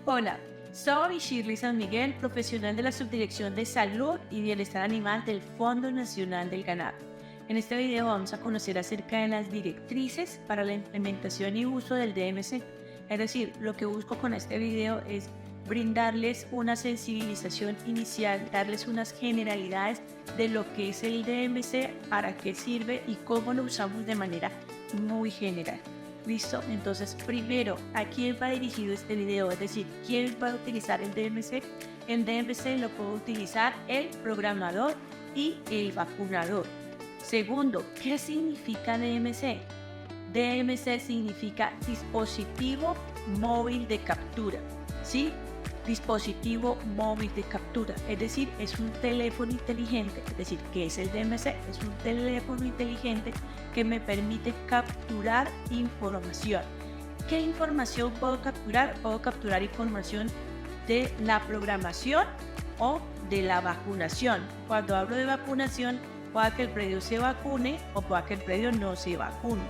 Hola, soy Shirley San Miguel, profesional de la Subdirección de Salud y Bienestar Animal del Fondo Nacional del Ganado. En este video vamos a conocer acerca de las directrices para la implementación y uso del DMC. Es decir, lo que busco con este video es brindarles una sensibilización inicial, darles unas generalidades de lo que es el DMC, para qué sirve y cómo lo usamos de manera muy general. ¿Listo? Entonces, primero, ¿a quién va dirigido este video? Es decir, ¿quién va a utilizar el DMC? El DMC lo puede utilizar el programador y el vacunador. Segundo, ¿qué significa DMC? DMC significa dispositivo móvil de captura, ¿sí? Dispositivo móvil de captura, es decir, es un teléfono inteligente. Es decir, ¿qué es el DMC? Es un teléfono inteligente que me permite capturar información. ¿Qué información puedo capturar? Puedo capturar información de la programación o de la vacunación. Cuando hablo de vacunación, pueda que el predio se vacune o pueda que el predio no se vacune,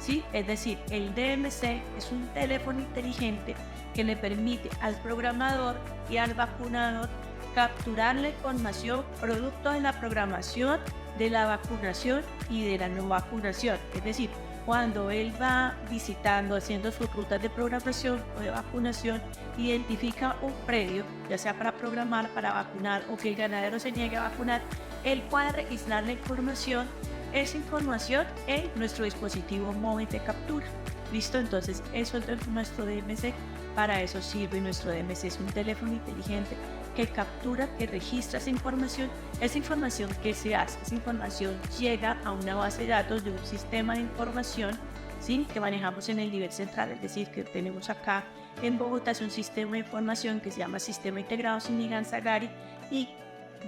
¿sí? Es decir, el DMC es un teléfono inteligente que le permite al programador y al vacunador capturar la información producto de la programación, de la vacunación y de la no vacunación. Es decir, cuando él va visitando, haciendo sus rutas de programación o de vacunación, identifica un predio, ya sea para programar, para vacunar o que el ganadero se niegue a vacunar, él puede registrar la información, esa información en nuestro dispositivo móvil de captura. ¿Listo? Entonces, eso es nuestro DMC. Para eso sirve nuestro DMC. Es un teléfono inteligente que captura, que registra esa información. Esa información, ¿qué se hace? Esa información llega a una base de datos de un sistema de información, ¿sí?, que manejamos en el nivel central. Es decir, que tenemos acá en Bogotá un sistema de información que se llama Sistema Integrado Sinigan-Sagari y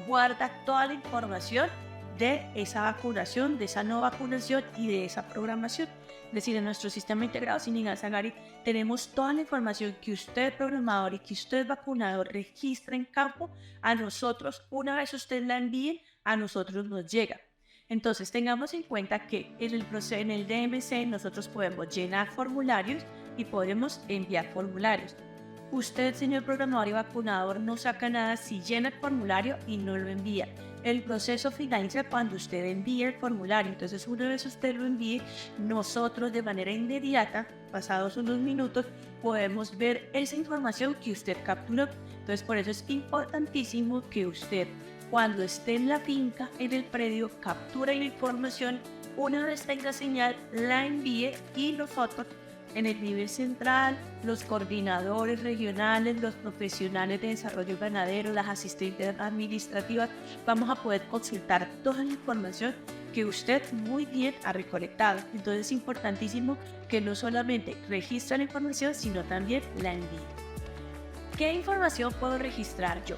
guarda toda la información de esa vacunación, de esa no vacunación y de esa programación. Es decir, en nuestro sistema integrado Sinigan-Sagari tenemos toda la información que usted, programador, y que usted, vacunador, registra en campo. A nosotros, una vez usted la envíe, a nosotros nos llega. Entonces, tengamos en cuenta que en el DMC nosotros podemos llenar formularios y podemos enviar formularios. Usted, señor programador y vacunador, no saca nada si llena el formulario y no lo envía. El proceso finaliza cuando usted envíe el formulario. Entonces, una vez usted lo envíe, nosotros de manera inmediata, pasados unos minutos, podemos ver esa información que usted capturó. Entonces, por eso es importantísimo que usted, cuando esté en la finca, en el predio, capture la información. Una vez tenga señal, la envíe y nosotros, en el nivel central, los coordinadores regionales, los profesionales de desarrollo ganadero, las asistentes administrativas, vamos a poder consultar toda la información que usted muy bien ha recolectado. Entonces es importantísimo que no solamente registre la información, sino también la envíe. ¿Qué información puedo registrar yo?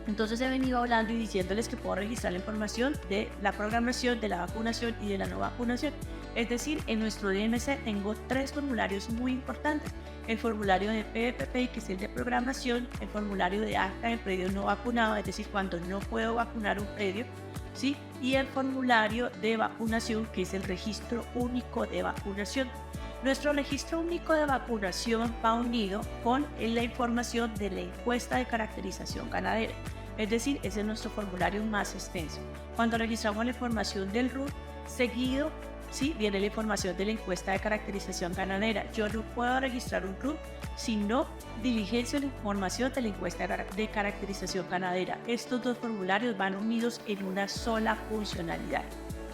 Entonces he venido hablando y diciéndoles que puedo registrar la información de la programación, de la vacunación y de la no vacunación. Es decir, en nuestro DMC tengo 3 formularios muy importantes. El formulario de PPP, que es el de programación, el formulario de acta de predio no vacunado, es decir, cuando no puedo vacunar un predio, ¿sí?, y el formulario de vacunación, que es el registro único de vacunación. Nuestro registro único de vacunación va unido con la información de la encuesta de caracterización ganadera. Es decir, ese es nuestro formulario más extenso. Cuando registramos la información del RUT, seguido, sí, viene la información de la encuesta de caracterización ganadera. Yo no puedo registrar un RUT si no diligencio la información de la encuesta de caracterización ganadera. Estos 2 formularios van unidos en una sola funcionalidad.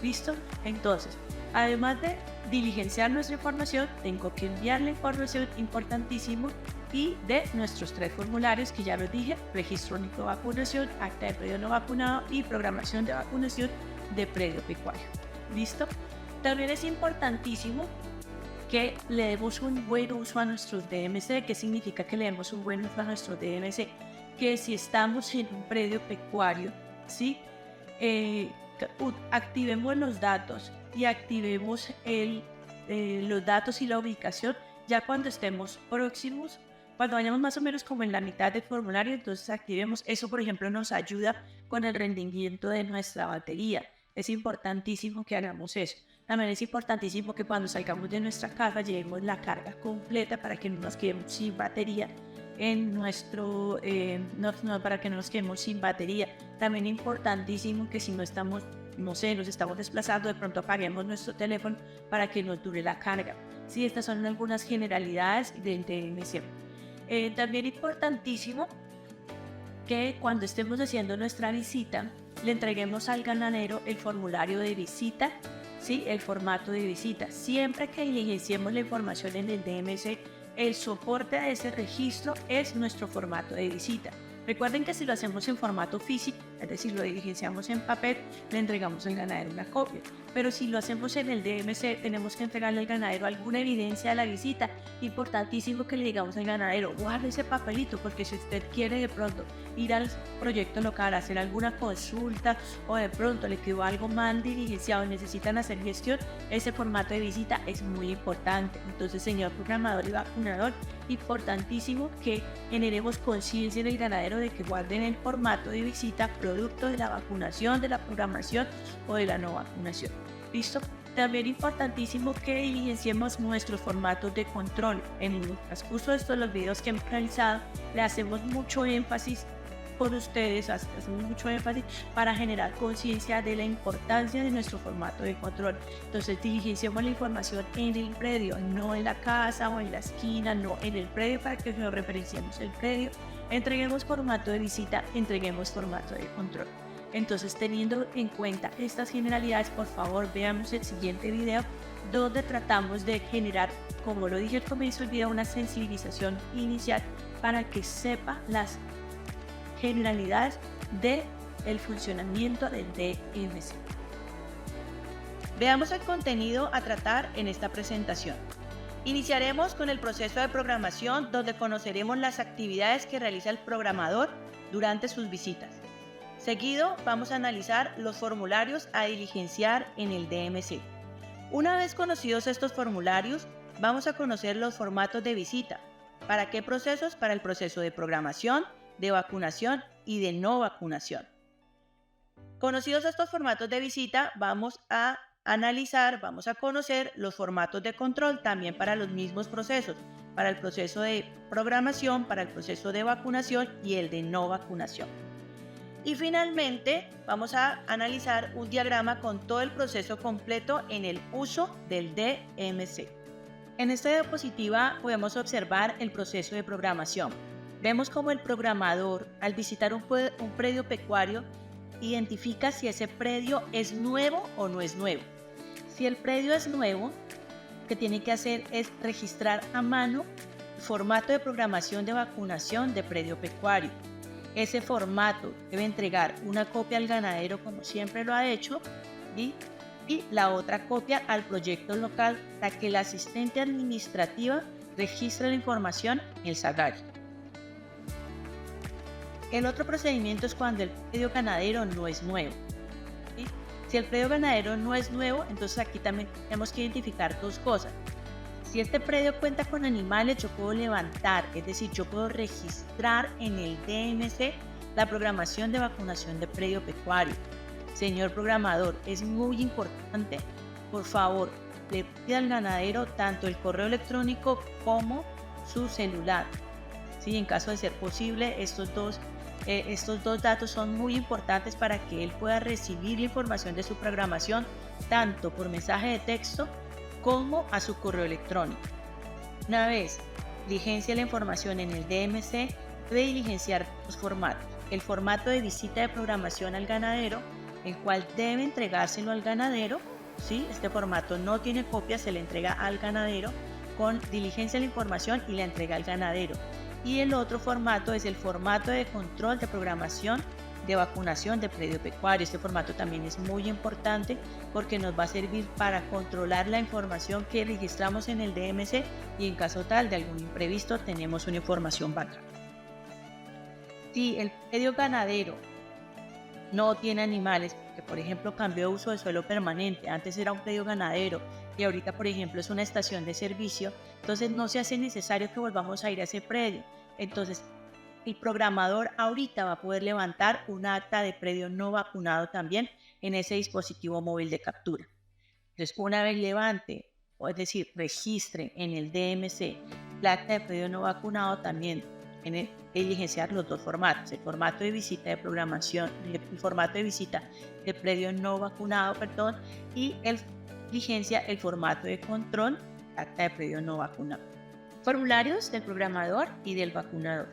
¿Listo? Entonces, además de diligenciar nuestra información, tengo que enviar la información, importantísimo, y de nuestros 3 formularios que ya los dije: registro único de vacunación, acta de predio no vacunado y programación de vacunación de predio pecuario. ¿Listo? También es importantísimo que le demos un buen uso a nuestros DMC. ¿Qué significa que le demos un buen uso a nuestros DMC? Que si estamos en un predio pecuario, ¿sí?, activemos los datos y activemos los datos y la ubicación ya cuando estemos próximos, cuando vayamos más o menos como en la mitad del formulario. Entonces activemos eso. Por ejemplo, nos ayuda con el rendimiento de nuestra batería. Es importantísimo que hagamos eso. También es importantísimo que cuando salgamos de nuestra casa llevemos la carga completa para que no nos quedemos sin batería en nuestro, para que no nos quedemos sin batería. También importantísimo que si no estamos, no sé, nos estamos desplazando, de pronto apaguemos nuestro teléfono para que nos dure la carga. Sí, estas son algunas generalidades del DMC. También importantísimo que cuando estemos haciendo nuestra visita, le entreguemos al ganadero el formulario de visita, ¿sí? El formato de visita. Siempre que diligenciemos la información en el DMC, el soporte de ese registro es nuestro formato de visita. Recuerden que si lo hacemos en formato físico, es decir, lo diligenciamos en papel, le entregamos al ganadero una copia. Pero si lo hacemos en el DMC, tenemos que entregarle al ganadero alguna evidencia de la visita. Importantísimo que le digamos al ganadero, guarde ese papelito, porque si usted quiere de pronto ir al proyecto local a hacer alguna consulta o de pronto le quedó algo mal diligenciado y necesitan hacer gestión, ese formato de visita es muy importante. Entonces, señor programador y vacunador, importantísimo que generemos conciencia en el ganadero de que guarden el formato de visita producto de la vacunación, de la programación o de la no vacunación. ¿Listo? También importantísimo que diligenciemos nuestros formatos de control. En el transcurso de estos los videos que hemos realizado, le hacemos mucho énfasis con ustedes, hacemos mucho énfasis para generar conciencia de la importancia de nuestro formato de control. Entonces, diligenciemos la información en el predio, no en la casa o en la esquina, no, en el predio, para que nos referenciemos el predio. Entreguemos formato de visita, entreguemos formato de control. Entonces, teniendo en cuenta estas generalidades, por favor, veamos el siguiente video donde tratamos de generar, como lo dije al comienzo del video, una sensibilización inicial para que sepa las generalidades del funcionamiento del DMC. Veamos el contenido a tratar en esta presentación. Iniciaremos con el proceso de programación, donde conoceremos las actividades que realiza el programador durante sus visitas. Seguido, vamos a analizar los formularios a diligenciar en el DMC. Una vez conocidos estos formularios, vamos a conocer los formatos de visita. ¿Para qué procesos? Para el proceso de programación, de vacunación y de no vacunación. Conocidos estos formatos de visita, vamos a analizar, vamos a conocer los formatos de control también para los mismos procesos, para el proceso de programación, para el proceso de vacunación y el de no vacunación. Y finalmente vamos a analizar un diagrama con todo el proceso completo en el uso del DMC. En esta diapositiva podemos observar el proceso de programación. Vemos cómo el programador, al visitar un predio pecuario, identifica si ese predio es nuevo o no es nuevo. Si el predio es nuevo, lo que tiene que hacer es registrar a mano el formato de programación de vacunación de predio pecuario. Ese formato debe entregar una copia al ganadero, como siempre lo ha hecho, y la otra copia al proyecto local para que la asistente administrativa registre la información en el Sagario. El otro procedimiento es cuando el predio ganadero no es nuevo. ¿Sí? Si el predio ganadero no es nuevo, entonces aquí también tenemos que identificar dos cosas. Si este predio cuenta con animales, yo puedo levantar, es decir, yo puedo registrar en el DMC la programación de vacunación de predio pecuario. Señor programador, es muy importante, por favor, le pida al ganadero tanto el correo electrónico como su celular. ¿Sí? En caso de ser posible, estos dos datos son muy importantes para que él pueda recibir la información de su programación tanto por mensaje de texto como a su correo electrónico. Una vez diligencia la información en el DMC, debe diligenciar los formatos. El formato de visita de programación al ganadero, el cual debe entregárselo al ganadero. ¿Sí? Este formato no tiene copia, se le entrega al ganadero con diligencia la información y la entrega al ganadero. Y el otro formato es el formato de control de programación de vacunación de predio pecuario. Este formato también es muy importante porque nos va a servir para controlar la información que registramos en el DMC y en caso tal de algún imprevisto tenemos una información backup. Si el predio ganadero no tiene animales, que por ejemplo cambió de uso de suelo permanente, antes era un predio ganadero y ahorita por ejemplo es una estación de servicio, entonces no se hace necesario que volvamos a ir a ese predio. Entonces el programador ahorita va a poder levantar un acta de predio no vacunado también en ese dispositivo móvil de captura. Entonces una vez levante, o es decir, registre en el DMC el acta de predio no vacunado, también diligenciar los dos formatos, el formato de visita de programación, el formato de visita de predio no vacunado, y diligencia el formato de control, acta de predio no vacunado. Formularios del programador y del vacunador.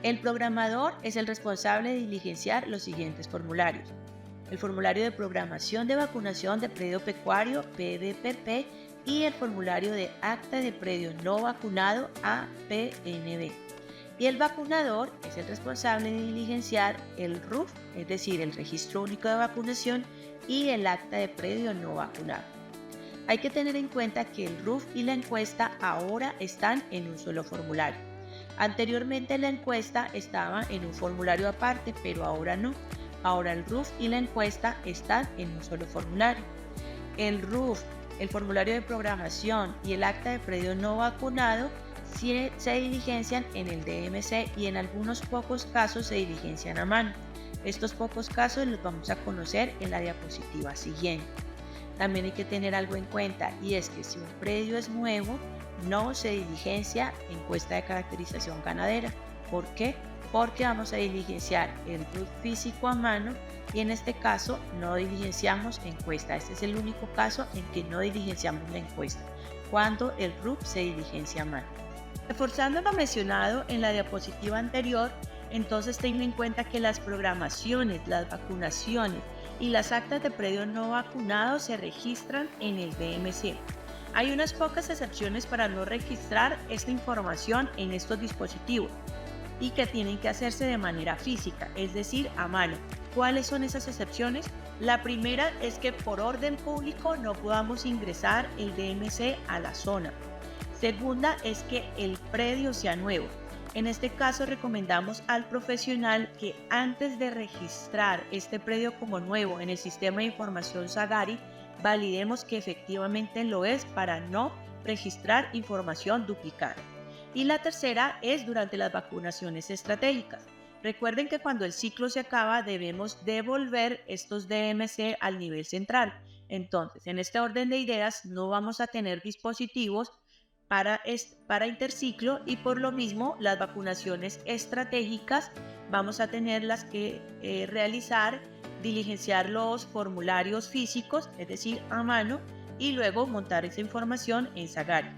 El programador es el responsable de diligenciar los siguientes formularios: el formulario de programación de vacunación de predio pecuario, PDPP, y el formulario de acta de predio no vacunado, APNB. Y el vacunador es el responsable de diligenciar el RUF, es decir, el registro único de vacunación, y el acta de predio no vacunado. Hay que tener en cuenta que el RUF y la encuesta ahora están en un solo formulario. Anteriormente la encuesta estaba en un formulario aparte, pero ahora no. Ahora el RUF y la encuesta están en un solo formulario. El RUF, el formulario de programación y el acta de predio no vacunado se diligencian en el DMC y en algunos pocos casos se diligencian a mano. Estos pocos casos los vamos a conocer en la diapositiva siguiente. También hay que tener algo en cuenta, y es que si un predio es nuevo, no se diligencia encuesta de caracterización ganadera. ¿Por qué? Porque vamos a diligenciar el RUF físico a mano y en este caso no diligenciamos encuesta. Este es el único caso en que no diligenciamos la encuesta, cuando el RUF se diligencia a mano. Reforzando lo mencionado en la diapositiva anterior, entonces tenga en cuenta que las programaciones, las vacunaciones y las actas de predio no vacunado se registran en el DMC. Hay unas pocas excepciones para no registrar esta información en estos dispositivos y que tienen que hacerse de manera física, es decir, a mano. ¿Cuáles son esas excepciones? La primera es que por orden público no podamos ingresar el DMC a la zona. Segunda es que el predio sea nuevo. En este caso recomendamos al profesional que antes de registrar este predio como nuevo en el sistema de información Sagari, validemos que efectivamente lo es para no registrar información duplicada. Y la tercera es durante las vacunaciones estratégicas. Recuerden que cuando el ciclo se acaba debemos devolver estos DMC al nivel central. Entonces, en este orden de ideas no vamos a tener dispositivos para interciclo, y por lo mismo las vacunaciones estratégicas vamos a tenerlas que realizar, diligenciar los formularios físicos, es decir, a mano, y luego montar esa información en Sagari.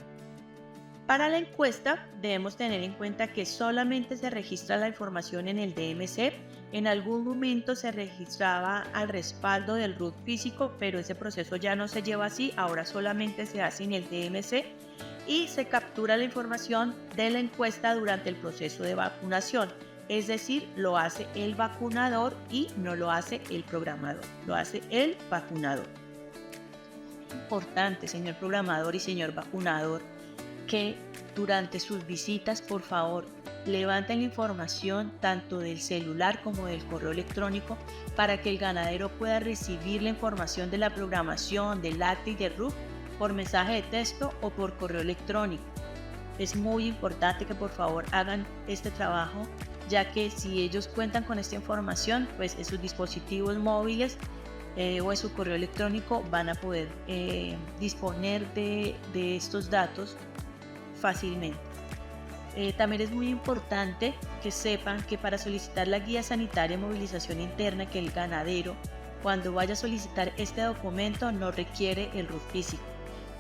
Para la encuesta debemos tener en cuenta que solamente se registra la información en el DMC. En algún momento se registraba al respaldo del RUF físico, pero ese proceso ya no se lleva así, ahora solamente se hace en el DMC y se captura la información de la encuesta durante el proceso de vacunación. Es decir, lo hace el vacunador y no lo hace el programador, lo hace el vacunador. Importante, señor programador y señor vacunador, que durante sus visitas, por favor, levanten la información tanto del celular como del correo electrónico para que el ganadero pueda recibir la información de la programación, del acta y del RUF por mensaje de texto o por correo electrónico. Es muy importante que por favor hagan este trabajo, ya que si ellos cuentan con esta información, pues en sus dispositivos móviles o en su correo electrónico van a poder disponer de estos datos fácilmente. También es muy importante que sepan que para solicitar la guía sanitaria de movilización interna, que el ganadero cuando vaya a solicitar este documento no requiere el RUF físico,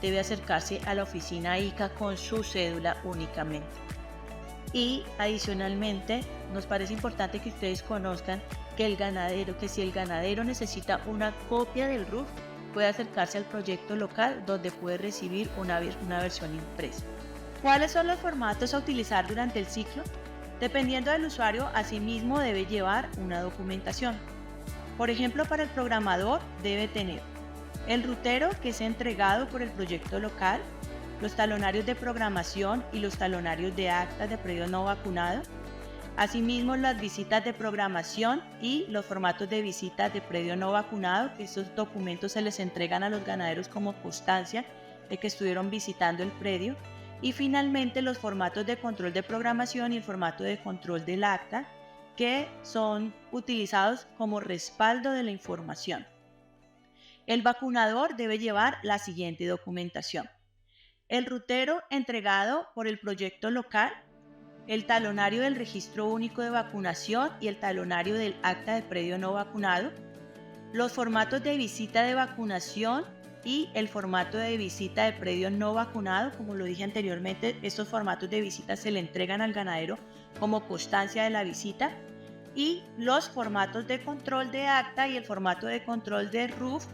debe acercarse a la oficina ICA con su cédula únicamente. Y adicionalmente nos parece importante que ustedes conozcan que si el ganadero necesita una copia del RUF, puede acercarse al proyecto local donde puede recibir una versión impresa. ¿Cuáles son los formatos a utilizar durante el ciclo? Dependiendo del usuario, asimismo debe llevar una documentación. Por ejemplo, para el programador debe tener el rutero, que es entregado por el proyecto local, los talonarios de programación y los talonarios de actas de predio no vacunado, asimismo las visitas de programación y los formatos de visitas de predio no vacunado, que estos documentos se les entregan a los ganaderos como constancia de que estuvieron visitando el predio, y finalmente los formatos de control de programación y el formato de control del acta, que son utilizados como respaldo de la información. El vacunador debe llevar la siguiente documentación: el rutero entregado por el proyecto local, el talonario del registro único de vacunación y el talonario del acta de predio no vacunado, los formatos de visita de vacunación y el formato de visita de predio no vacunado. Como lo dije anteriormente, estos formatos de visita se le entregan al ganadero como constancia de la visita, y los formatos de control de acta y el formato de control de RUF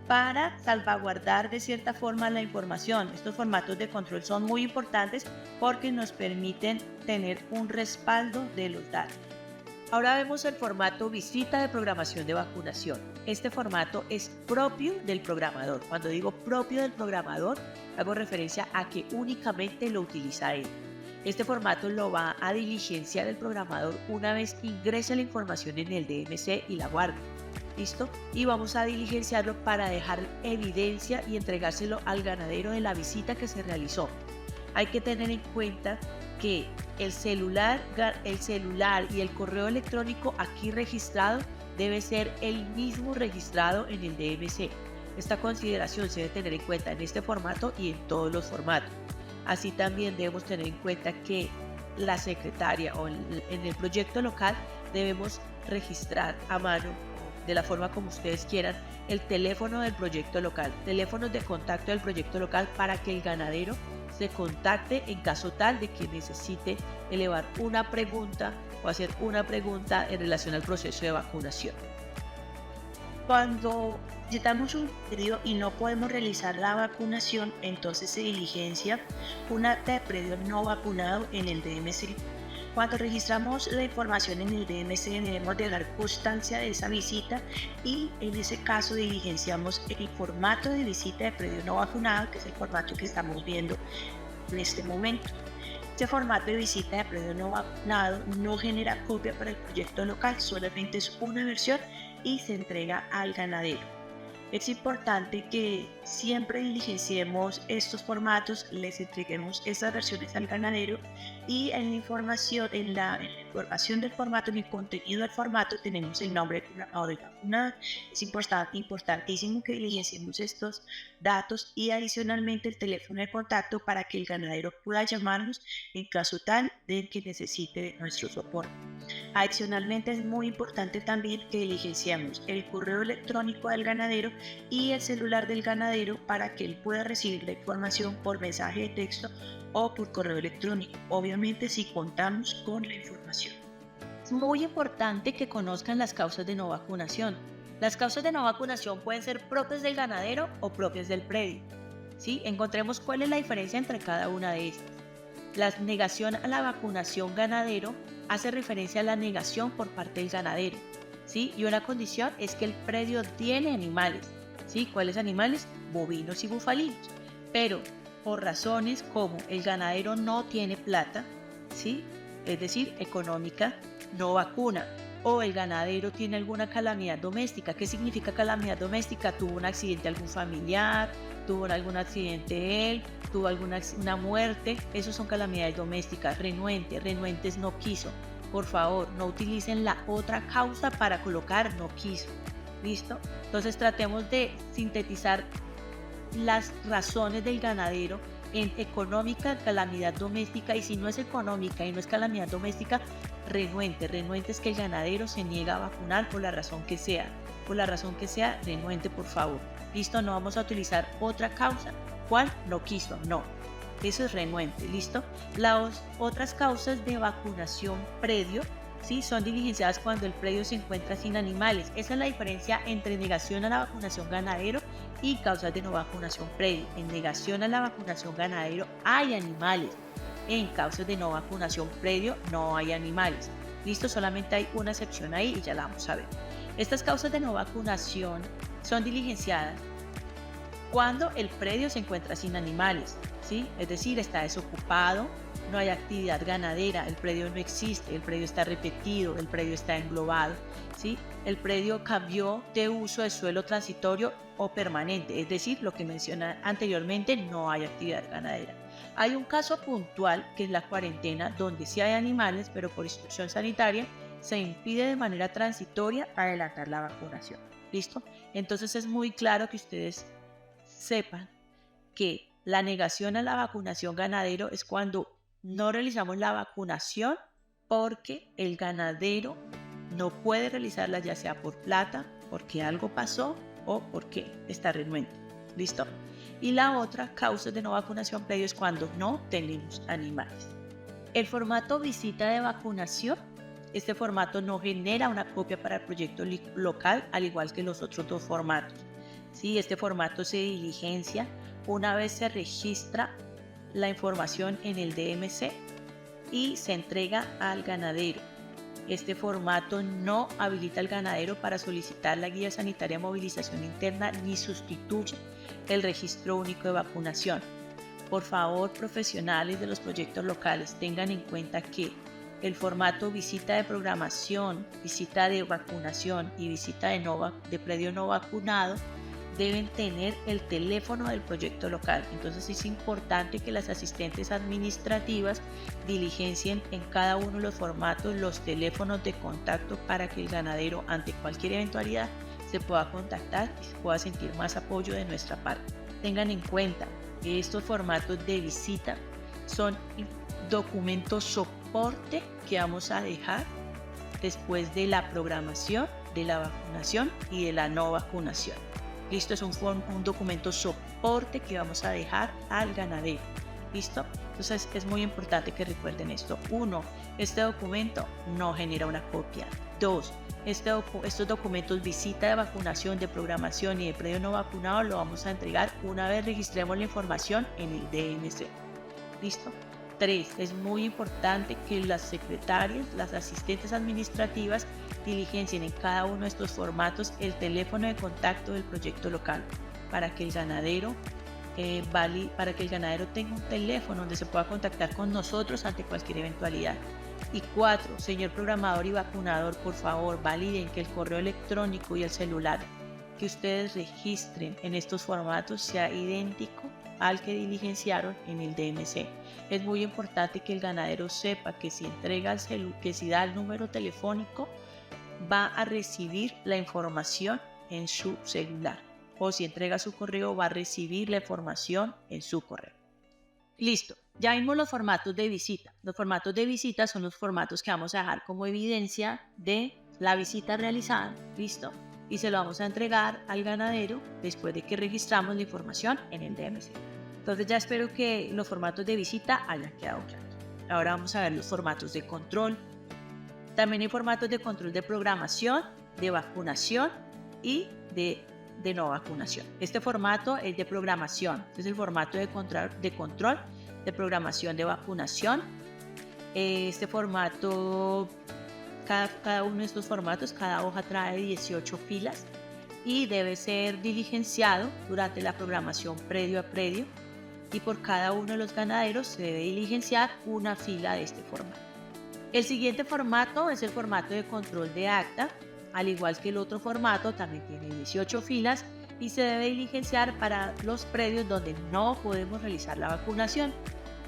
para salvaguardar de cierta forma la información. Estos formatos de control son muy importantes porque nos permiten tener un respaldo de los datos. Ahora vemos el formato visita de programación de vacunación. Este formato es propio del programador. Cuando digo propio del programador, hago referencia a que únicamente lo utiliza él. Este formato lo va a diligenciar el programador una vez que ingrese la información en el DMC y la guarde. ¿Listo? Y vamos a diligenciarlo para dejar evidencia y entregárselo al ganadero de la visita que se realizó. Hay que tener en cuenta que el celular y el correo electrónico aquí registrado debe ser el mismo registrado en el DMC. Esta consideración se debe tener en cuenta en este formato y en todos los formatos. Así también debemos tener en cuenta que la secretaria o en el proyecto local debemos registrar a mano, de la forma como ustedes quieran, el teléfono del proyecto local, teléfonos de contacto del proyecto local, para que el ganadero se contacte en caso tal de que necesite elevar una pregunta o hacer una pregunta en relación al proceso de vacunación. Cuando visitamos un predio y no podemos realizar la vacunación, entonces se diligencia un acta de predio no vacunado en el DMC. Cuando registramos la información en el DMC, debemos de dar constancia de esa visita, y en ese caso diligenciamos el formato de visita de predio no vacunado, que es el formato que estamos viendo en este momento. Este formato de visita de predio no vacunado no genera copia para el proyecto local, solamente es una versión y se entrega al ganadero. Es importante que siempre diligenciemos estos formatos, les entreguemos estas versiones al ganadero, y en la información del formato, en el contenido del formato, tenemos el nombre del programador de vacunado. Es importantísimo que diligenciemos estos datos y adicionalmente el teléfono de contacto para que el ganadero pueda llamarnos en caso tal de que necesite nuestro soporte. Adicionalmente, es muy importante también que diligenciemos el correo electrónico del ganadero y el celular del ganadero para que él pueda recibir la información por mensaje de texto o por correo electrónico, obviamente si contamos con la información. Es muy importante que conozcan las causas de no vacunación. Las causas de no vacunación pueden ser propias del ganadero o propias del predio. ¿Sí? Encontremos cuál es la diferencia entre cada una de estas. La negación a la vacunación ganadero hace referencia a la negación por parte del ganadero, ¿sí? Y una condición es que el predio tiene animales, ¿sí? ¿Cuáles animales? Bovinos y bufalinos. Pero por razones como el ganadero no tiene plata, ¿sí? Es decir, económica, no vacuna. O el ganadero tiene alguna calamidad doméstica. ¿Qué significa calamidad doméstica? Tuvo un accidente algún familiar, tuvo algún accidente él, tuvo una muerte. Esos son calamidades domésticas. Renuentes no quiso. Por favor, no utilicen la otra causa para colocar no quiso. ¿Listo? Entonces tratemos de sintetizar las razones del ganadero en económica, calamidad doméstica, y si no es económica y no es calamidad doméstica, renuente es que el ganadero se niega a vacunar por la razón que sea, renuente, por favor. Listo, no vamos a utilizar otra causa. ¿Cuál? No quiso, no. Eso es renuente, listo. Las otras causas de vacunación predio, ¿sí? Son diligenciadas cuando el predio se encuentra sin animales. Esa es la diferencia entre negación a la vacunación ganadero y causas de no vacunación predio. En negación a la vacunación ganadero hay animales. En causas de no vacunación predio no hay animales. Listo, solamente hay una excepción ahí y ya la vamos a ver. Estas causas de no vacunación son diligenciadas cuando el predio se encuentra sin animales, ¿sí? Es decir, está desocupado, no hay actividad ganadera, el predio no existe, el predio está repetido, el predio está englobado, ¿sí? El predio cambió de uso de suelo transitorio o permanente, es decir, lo que mencioné anteriormente, no hay actividad ganadera. Hay un caso puntual que es la cuarentena, donde sí hay animales, pero por instrucción sanitaria se impide de manera transitoria adelantar la vacunación. ¿Listo? Entonces es muy claro que ustedes sepan que la negación a la vacunación ganadero es cuando no realizamos la vacunación porque el ganadero no puede realizarla, ya sea por plata, porque algo pasó o porque está renuente. ¿Listo? Y la otra causa de no vacunación previo es cuando no tenemos animales. El formato visita de vacunación, este formato no genera una copia para el proyecto local, al igual que los otros dos formatos. ¿Sí? Este formato se diligencia una vez se registra la información en el DMC y se entrega al ganadero. Este formato no habilita al ganadero para solicitar la guía sanitaria de movilización interna ni sustituye el registro único de vacunación. Por favor, profesionales de los proyectos locales, tengan en cuenta que el formato visita de programación, visita de vacunación y visita de predio no vacunado deben tener el teléfono del proyecto local. Entonces es importante que las asistentes administrativas diligencien en cada uno de los formatos los teléfonos de contacto para que el ganadero, ante cualquier eventualidad, se pueda contactar y se pueda sentir más apoyo de nuestra parte. Tengan en cuenta que estos formatos de visita son documentos soporte que vamos a dejar después de la programación, de la vacunación y de la no vacunación. Listo, es un documento soporte que vamos a dejar al ganadero. ¿Listo? Entonces es muy importante que recuerden esto. 1. Este documento no genera una copia. 2. Estos documentos visita de vacunación, de programación y de predio no vacunado lo vamos a entregar una vez registremos la información en el DMC. ¿Listo? 3. Es muy importante que las secretarias, las asistentes administrativas diligencien en cada uno de estos formatos el teléfono de contacto del proyecto local para que el ganadero tenga un teléfono donde se pueda contactar con nosotros ante cualquier eventualidad. Y 4. Señor programador y vacunador, por favor, validen que el correo electrónico y el celular que ustedes registren en estos formatos sea idéntico al que diligenciaron en el DMC. Es muy importante que el ganadero sepa que si entrega que si da el número telefónico va a recibir la información en su celular, o si entrega su correo va a recibir la información en su correo. Listo, ya vimos los formatos de visita. Los formatos de visita son los formatos que vamos a dejar como evidencia de la visita realizada. Listo, y se lo vamos a entregar al ganadero después de que registramos la información en el DMC. Entonces ya espero que los formatos de visita hayan quedado claros. Ahora vamos a ver los formatos de control. También hay formatos de control de programación, de vacunación y de no vacunación. Este formato es de programación. Este es el formato de control de programación de vacunación. Este formato, cada uno de estos formatos, cada hoja trae 18 filas y debe ser diligenciado durante la programación predio a predio, y por cada uno de los ganaderos se debe diligenciar una fila de este formato. El siguiente formato es el formato de control de acta. Al igual que el otro formato, también tiene 18 filas y se debe diligenciar para los predios donde no podemos realizar la vacunación.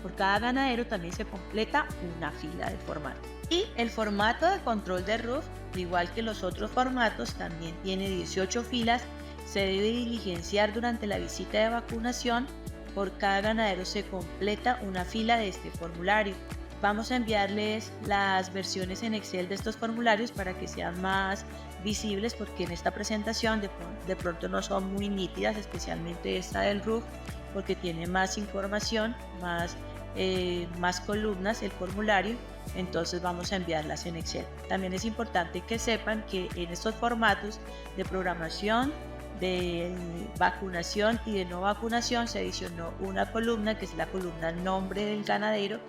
Por cada ganadero también se completa una fila de formato. Y el formato de control de RUF, al igual que los otros formatos, también tiene 18 filas. Se debe diligenciar durante la visita de vacunación. Por cada ganadero se completa una fila de este formulario. Vamos a enviarles las versiones en Excel de estos formularios para que sean más visibles, porque en esta presentación de pronto no son muy nítidas, especialmente esta del RUF, porque tiene más información, más columnas el formulario. Entonces vamos a enviarlas en Excel. También es importante que sepan que en estos formatos de programación, de vacunación y de no vacunación se adicionó una columna que es la columna nombre del ganadero,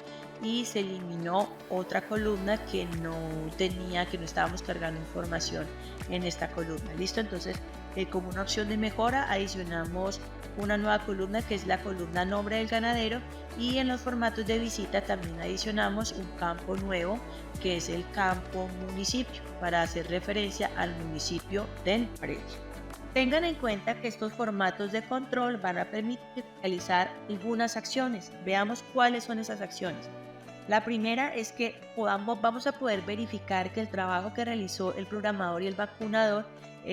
y se eliminó otra columna que no estábamos cargando información en esta columna. Listo, entonces como una opción de mejora adicionamos una nueva columna que es la columna nombre del ganadero, y en los formatos de visita también adicionamos un campo nuevo que es el campo municipio para hacer referencia al municipio del predio. Tengan en cuenta que estos formatos de control van a permitir realizar algunas acciones. Veamos cuáles son esas acciones. La primera es que vamos a poder verificar que el trabajo que realizó el programador y el vacunador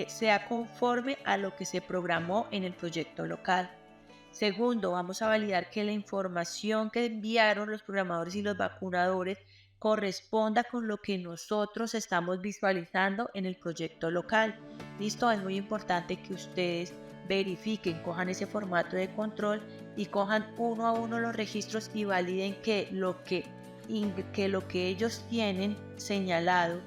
sea conforme a lo que se programó en el proyecto local. Segundo, vamos a validar que la información que enviaron los programadores y los vacunadores corresponda con lo que nosotros estamos visualizando en el proyecto local. Listo, es muy importante que ustedes verifiquen, cojan ese formato de control y cojan uno a uno los registros y validen que lo que ellos tienen señalado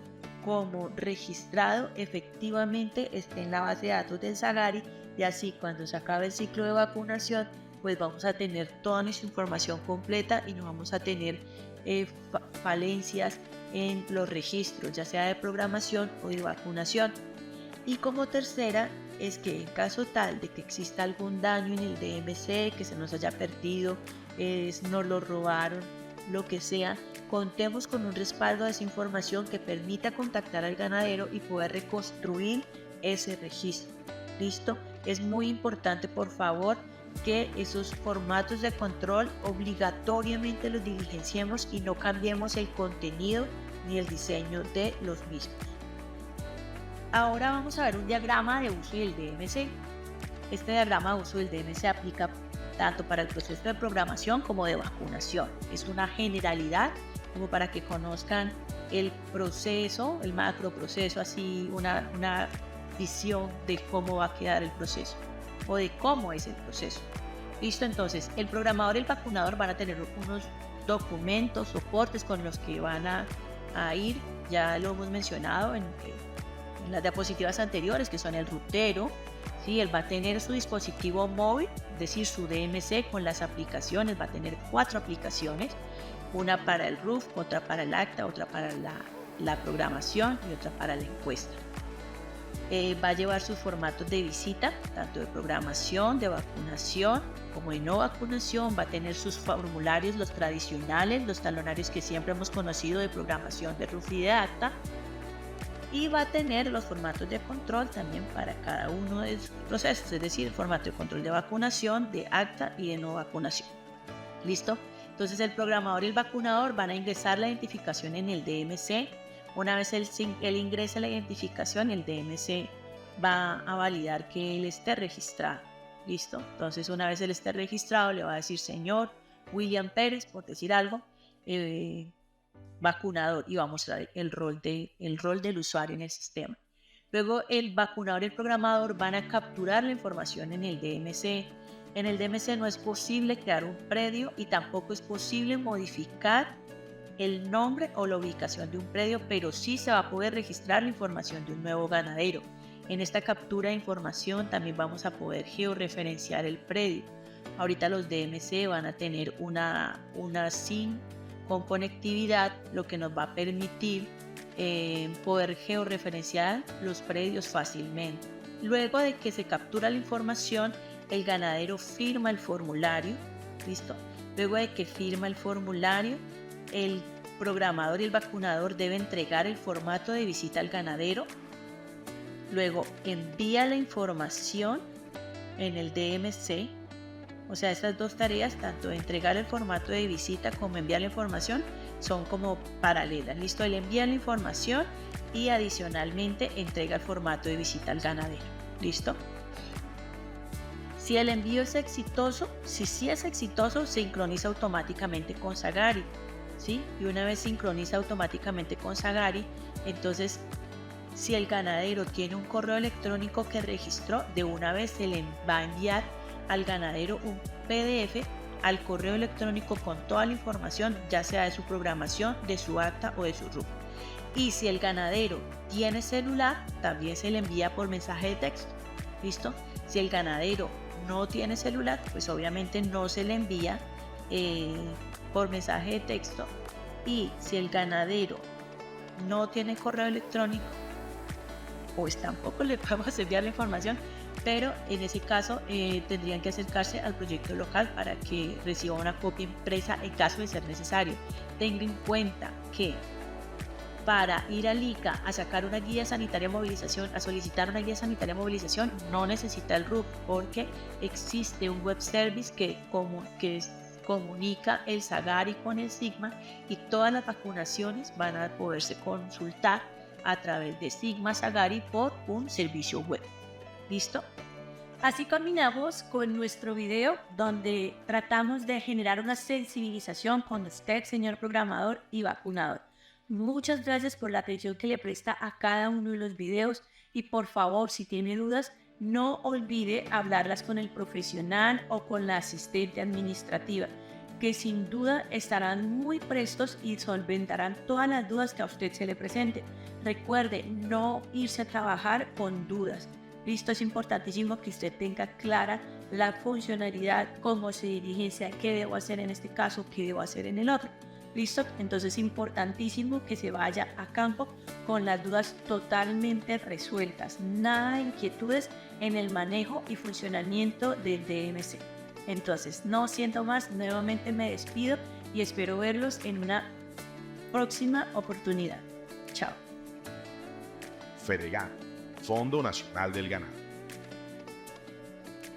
como registrado efectivamente esté en la base de datos del Sagari, y así cuando se acabe el ciclo de vacunación pues vamos a tener toda nuestra información completa y no vamos a tener falencias en los registros, ya sea de programación o de vacunación. Y como tercera es que en caso tal de que exista algún daño en el DMC, que se nos haya perdido, nos lo robaron, lo que sea, contemos con un respaldo de esa información que permita contactar al ganadero y poder reconstruir ese registro. ¿Listo? Es muy importante, por favor, que esos formatos de control obligatoriamente los diligenciemos y no cambiemos el contenido ni el diseño de los mismos. Ahora vamos a ver un diagrama de uso del DMC. Este diagrama de uso del DMC aplica tanto para el proceso de programación como de vacunación. Es una generalidad como para que conozcan el proceso, el macroproceso, así una visión de cómo va a quedar el proceso o de cómo es el proceso. Listo, entonces el programador y el vacunador van a tener unos documentos, soportes con los que van a ir, ya lo hemos mencionado en las diapositivas anteriores, que son el rutero, ¿sí? Él va a tener su dispositivo móvil, es decir, su DMC con las aplicaciones, va a tener 4 aplicaciones, una para el RUF, otra para el acta, otra para la programación y otra para la encuesta. Va a llevar sus formatos de visita, tanto de programación, de vacunación como de no vacunación. Va a tener sus formularios, los tradicionales, los talonarios que siempre hemos conocido de programación, de RUF y de acta. Y va a tener los formatos de control también para cada uno de sus procesos, es decir, el formato de control de vacunación, de acta y de no vacunación. ¿Listo? Entonces el programador y el vacunador van a ingresar la identificación en el DMC. Una vez él ingresa la identificación, el DMC va a validar que él esté registrado. ¿Listo? Entonces una vez él esté registrado, le va a decir señor William Pérez, por decir algo, vacunador, y va a mostrar el rol del usuario en el sistema. Luego el vacunador y el programador van a capturar la información en el DMC. En el DMC no es posible crear un predio y tampoco es posible modificar el nombre o la ubicación de un predio, pero sí se va a poder registrar la información de un nuevo ganadero. En esta captura de información también vamos a poder georreferenciar el predio. Ahorita los DMC van a tener una SIM con conectividad, lo que nos va a permitir poder georreferenciar los predios fácilmente. Luego de que se captura la información, el ganadero firma el formulario. ¿Listo? Luego de que firma el formulario, el programador y el vacunador deben entregar el formato de visita al ganadero. Luego envía la información en el DMC. O sea, estas dos tareas, tanto entregar el formato de visita como enviar la información, son como paralelas. Listo, él envía la información y adicionalmente entrega el formato de visita al ganadero. Listo. Si el envío es exitoso, si sí es exitoso, sincroniza automáticamente con Sagari, ¿sí? Y una vez sincroniza automáticamente con Sagari, entonces si el ganadero tiene un correo electrónico que registró, de una vez se le va a enviar al ganadero un PDF al correo electrónico con toda la información, ya sea de su programación, de su acta o de su RUF. Y si el ganadero tiene celular, también se le envía por mensaje de texto. ¿Listo? Si el ganadero no tiene celular, pues obviamente no se le envía por mensaje de texto. Y si el ganadero no tiene correo electrónico, pues tampoco le podemos enviar la información, pero en ese caso tendrían que acercarse al proyecto local para que reciba una copia impresa en caso de ser necesario. Tenga en cuenta que para ir al ICA a sacar una guía sanitaria de movilización, a solicitar una guía sanitaria de movilización, no necesita el RUF, porque existe un web service que comunica el Sagari con el Sigma, y todas las vacunaciones van a poderse consultar a través de Sigma Sagari por un servicio web. ¿Listo? Así combinamos con nuestro video donde tratamos de generar una sensibilización con usted, señor programador y vacunador. Muchas gracias por la atención que le presta a cada uno de los videos y por favor, si tiene dudas, no olvide hablarlas con el profesional o con la asistente administrativa, que sin duda estarán muy prestos y solventarán todas las dudas que a usted se le presente. Recuerde, no irse a trabajar con dudas. Listo, es importantísimo que usted tenga clara la funcionalidad, cómo se dirige, qué debo hacer en este caso, qué debo hacer en el otro. Listo, entonces es importantísimo que se vaya a campo con las dudas totalmente resueltas, nada de inquietudes en el manejo y funcionamiento del DMC. Entonces, no siento más, nuevamente me despido y espero verlos en una próxima oportunidad. Chao. FEDEGAN, Fondo Nacional del Ganado.